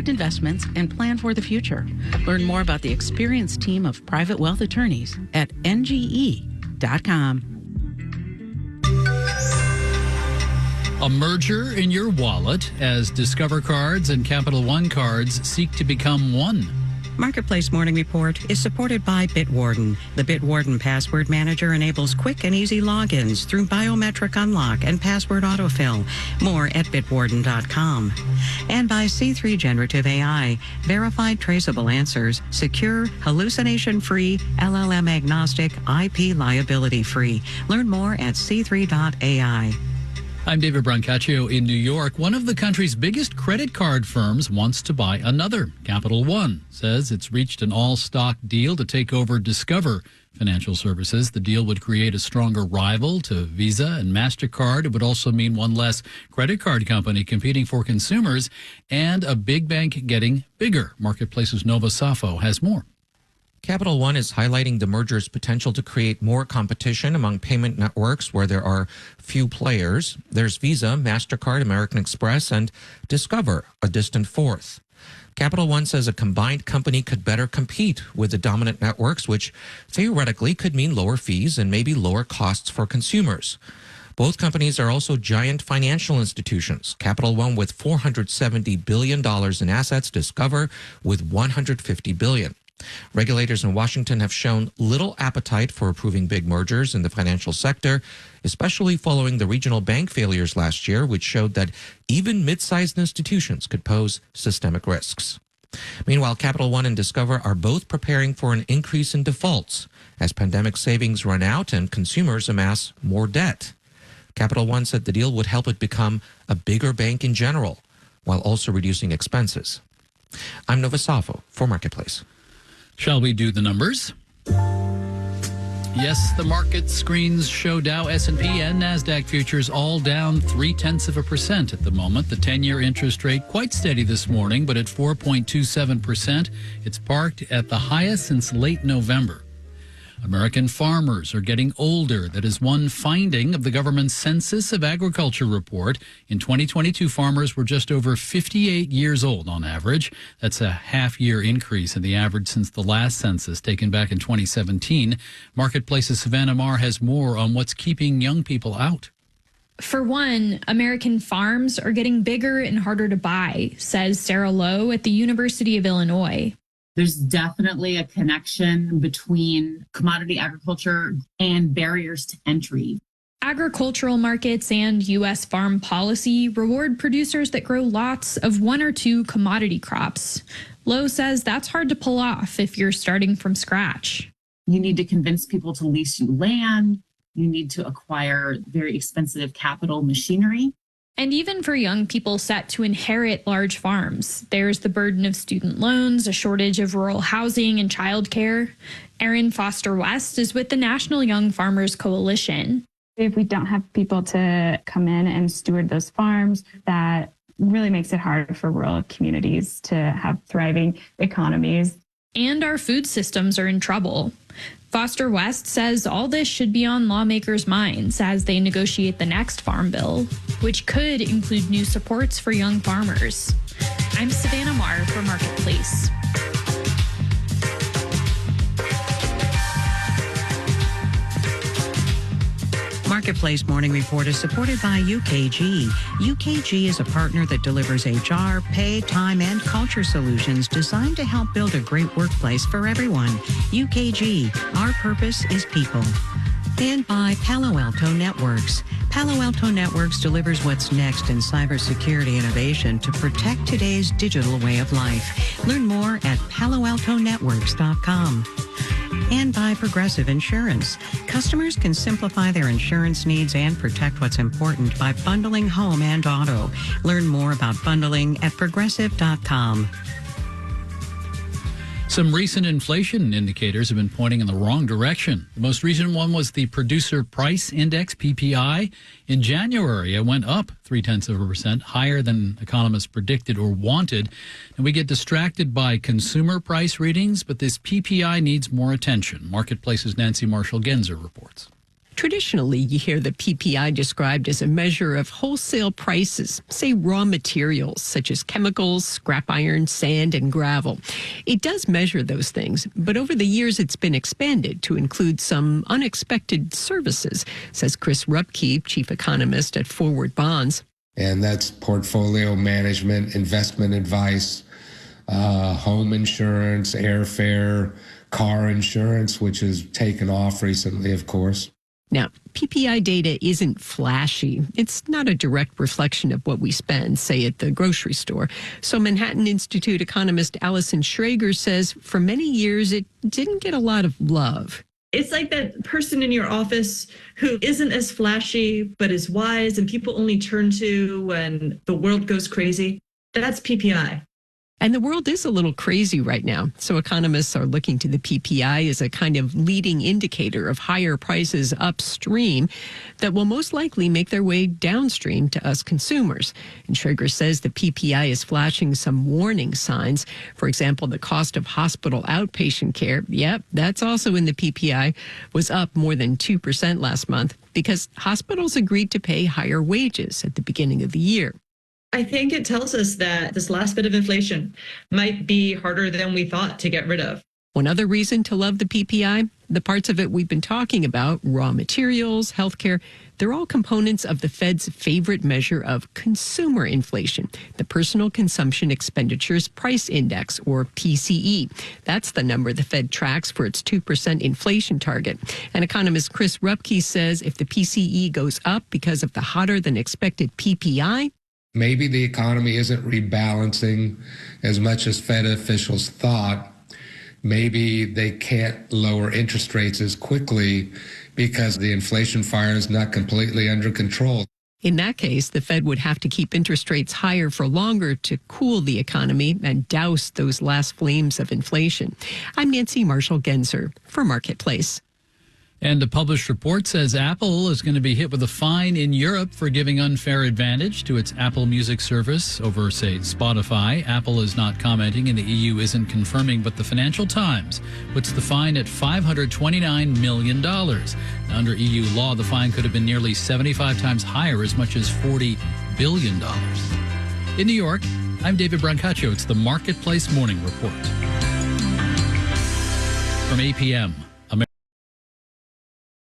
investments and plan for the future. Learn more about the experienced team of private wealth attorneys at nge.com. A merger in your wallet as Discover Cards and Capital One cards seek to become one. Marketplace Morning Report is supported by Bitwarden. The Bitwarden Password Manager enables quick and easy logins through biometric unlock and password autofill. More at bitwarden.com. And by C3 Generative AI, verified traceable answers, secure, hallucination-free, LLM-agnostic, IP liability-free. Learn more at c3.ai. I'm David Brancaccio in New York. One of the country's biggest credit card firms wants to buy another. Capital One says it's reached an all-stock deal to take over Discover Financial Services. The deal would create a stronger rival to Visa and MasterCard. It would also mean one less credit card company competing for consumers and a big bank getting bigger. Marketplace's Nova Safo has more. Capital One is highlighting the merger's potential to create more competition among payment networks where there are few players. There's Visa, MasterCard, American Express, and Discover, a distant fourth. Capital One says a combined company could better compete with the dominant networks, which theoretically could mean lower fees and maybe lower costs for consumers. Both companies are also giant financial institutions. Capital One with $470 billion in assets, Discover with $150 billion. Regulators in Washington have shown little appetite for approving big mergers in the financial sector, especially following the regional bank failures last year, which showed that even mid-sized institutions could pose systemic risks. Meanwhile, Capital One and Discover are both preparing for an increase in defaults as pandemic savings run out and consumers amass more debt. Capital One said the deal would help it become a bigger bank in general, while also reducing expenses. I'm Nova Safo for Marketplace. Shall we do the numbers? Yes, the market screens show Dow, S&P, and NASDAQ futures all down 0.3% at the moment. The 10-year interest rate quite steady this morning, but at 4.27%. It's parked at the highest since late November. American farmers are getting older. That is one finding of the government's Census of Agriculture report. In 2022, farmers were just over 58 years old on average. That's a half-year increase in the average since the last census taken back in 2017. Marketplace's Savannah Marr has more on what's keeping young people out. For one, American farms are getting bigger and harder to buy, says Sarah Lowe at the University of Illinois. There's definitely a connection between commodity agriculture and barriers to entry. Agricultural markets and U.S. farm policy reward producers that grow lots of one or two commodity crops. Lowe says that's hard to pull off if you're starting from scratch. You need to convince people to lease you land. You need to acquire very expensive capital machinery. And even for young people set to inherit large farms, there's the burden of student loans, a shortage of rural housing and childcare. Erin Foster West is with the National Young Farmers Coalition. If we don't have people to come in and steward those farms, that really makes it hard for rural communities to have thriving economies. And our food systems are in trouble. Foster West says all this should be on lawmakers' minds as they negotiate the next farm bill, which could include new supports for young farmers. I'm Savannah Marr for Marketplace. Marketplace Morning Report is supported by UKG. UKG is a partner that delivers HR, pay, time, and culture solutions designed to help build a great workplace for everyone. UKG, our purpose is people. And by Palo Alto Networks. Palo Alto Networks delivers what's next in cybersecurity innovation to protect today's digital way of life. Learn more at paloaltonetworks.com. And by Progressive Insurance. Customers can simplify their insurance needs and protect what's important by bundling home and auto. Learn more about bundling at progressive.com. Some recent inflation indicators have been pointing in the wrong direction. The most recent one was the Producer Price Index, PPI. In January, it went up 0.3%, higher than economists predicted or wanted. And we get distracted by consumer price readings, but this PPI needs more attention. Marketplace's Nancy Marshall-Genzer reports. Traditionally, you hear the PPI described as a measure of wholesale prices, say raw materials such as chemicals, scrap iron, sand, and gravel. It does measure those things, but over the years it's been expanded to include some unexpected services, says Chris Rupke, chief economist at Forward Bonds. And that's portfolio management, investment advice, home insurance, airfare, car insurance, which has taken off recently, of course. Now, PPI data isn't flashy. It's not a direct reflection of what we spend, say, at the grocery store. So Manhattan Institute economist Allison Schrager says for many years it didn't get a lot of love. It's like that person in your office who isn't as flashy, but is wise and people only turn to when the world goes crazy. That's PPI. And the world is a little crazy right now. So economists are looking to the PPI as a kind of leading indicator of higher prices upstream that will most likely make their way downstream to us consumers. And Schrager says the PPI is flashing some warning signs. For example, the cost of hospital outpatient care, yep, that's also in the PPI, was up more than 2% last month because hospitals agreed to pay higher wages at the beginning of the year. I think it tells us that this last bit of inflation might be harder than we thought to get rid of. One other reason to love the PPI, the parts of it we've been talking about, raw materials, healthcare, they're all components of the Fed's favorite measure of consumer inflation, the Personal Consumption Expenditures Price Index, or PCE. That's the number the Fed tracks for its 2% inflation target. And economist Chris Rupke says if the PCE goes up because of the hotter than expected PPI, maybe the economy isn't rebalancing as much as Fed officials thought. Maybe they can't lower interest rates as quickly because the inflation fire is not completely under control. In that case, the Fed would have to keep interest rates higher for longer to cool the economy and douse those last flames of inflation. I'm Nancy Marshall-Genzer for Marketplace. And a published report says Apple is going to be hit with a fine in Europe for giving unfair advantage to its Apple Music service over, say, Spotify. Apple is not commenting and the EU isn't confirming, but the Financial Times puts the fine at $529 million. Now, under EU law, the fine could have been nearly 75 times higher, as much as $40 billion. In New York, I'm David Brancaccio. It's the Marketplace Morning Report from APM.